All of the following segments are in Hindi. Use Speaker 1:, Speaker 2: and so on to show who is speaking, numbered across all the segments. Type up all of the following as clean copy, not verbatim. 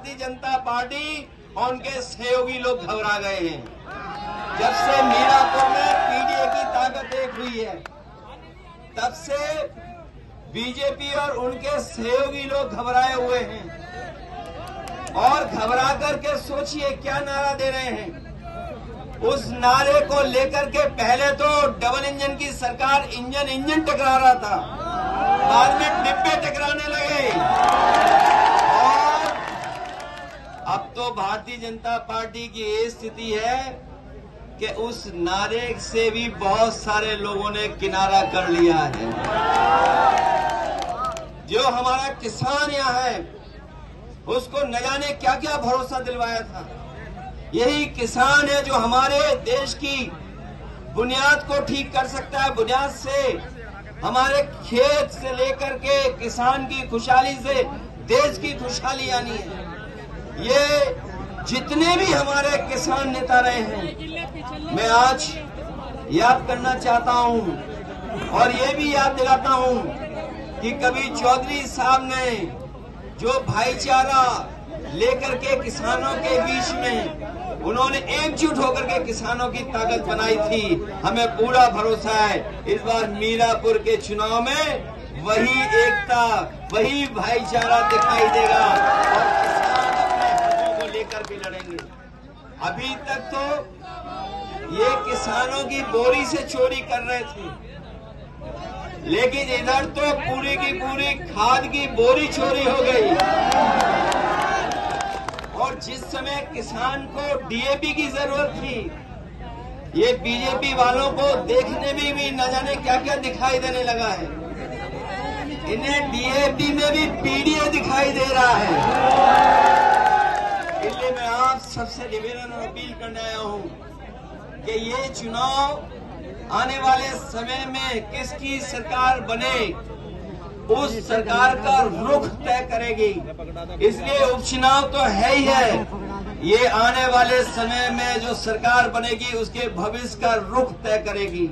Speaker 1: भारतीय जनता पार्टी और उनके सहयोगी लोग घबरा गए हैं। जब से मीरापुर में पीडीए की ताकत एक हुई है, तब से बीजेपी और उनके सहयोगी लोग घबराए हुए हैं। और घबरा करके सोचिए क्या नारा दे रहे हैं। उस नारे को लेकर के पहले तो डबल इंजन की सरकार इंजन टकरा रहा था, बाद में डिब्बे टकराने लगे, और अब तो भारतीय जनता पार्टी की ये स्थिति है कि उस नारे से भी बहुत सारे लोगों ने किनारा कर लिया है। जो हमारा किसान यहाँ है, उसको न जाने क्या क्या भरोसा दिलवाया था। यही किसान है जो हमारे देश की बुनियाद को ठीक कर सकता है। बुनियाद से हमारे खेत से लेकर के किसान की खुशहाली से देश की खुशहाली आनी है। ये जितने भी हमारे किसान नेता रहे हैं, मैं आज याद करना चाहता हूं और ये भी याद दिलाता हूं कि कभी चौधरी साहब ने जो भाईचारा लेकर के किसानों के बीच में उन्होंने एकजुट होकर के किसानों की ताकत बनाई थी, हमें पूरा भरोसा है इस बार मीरापुर के चुनाव में वही एकता, वही भाईचारा दिखाई देगा और किसान अपने हकों को लेकर के लड़ेंगे। अभी तक तो ये किसानों की बोरी से चोरी कर रहे थे, लेकिन इधर तो पूरी की पूरी खाद की बोरी चोरी हो गई। और जिस समय किसान को डीएपी की जरूरत थी, ये बीजेपी वालों को देखने में भी न जाने क्या क्या दिखाई देने लगा है। इन्हें डीएपी में भी पीडीए दिखाई दे रहा है। इसलिए मैं आप सबसे निवेदन और अपील करने आया हूं कि ये चुनाव आने वाले समय में किसकी सरकार बने, उस सरकार का रुख तय करेगी। इसलिए उपचुनाव तो है ही है, ये आने वाले समय में जो सरकार बनेगी उसके भविष्य का रुख तय करेगी।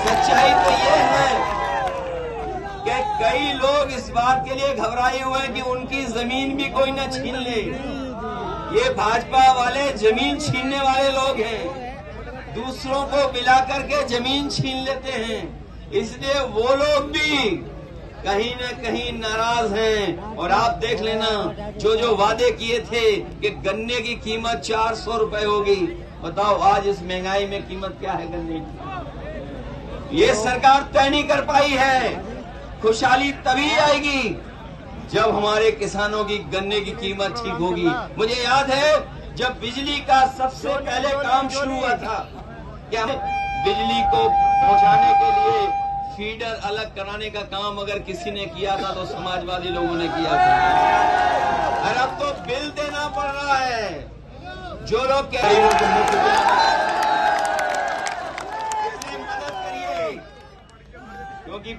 Speaker 1: सच्चाई तो ये है कि कई लोग इस बात के लिए घबराए हुए हैं कि उनकी जमीन भी कोई न छीन ले। ये भाजपा वाले जमीन छीनने वाले लोग हैं, दूसरों को मिला करके जमीन छीन लेते हैं। इसलिए वो लोग भी कहीं न कहीं नाराज हैं। और आप देख लेना, जो वादे किए थे कि गन्ने की कीमत 400 रुपए होगी, बताओ आज इस महंगाई में कीमत क्या है गन्ने की। ये सरकार तय नहीं कर पाई है। खुशहाली तभी आएगी जब हमारे किसानों की गन्ने की कीमत ठीक होगी। मुझे याद है जब बिजली का सबसे पहले काम शुरू हुआ था, क्या बिजली को पहुंचाने के लिए फीडर अलग कराने का काम अगर किसी ने किया था तो समाजवादी लोगों ने किया था। और अब तो बिल देना पड़ रहा है। जो लोग कह रहे हैं मदद करिए, क्योंकि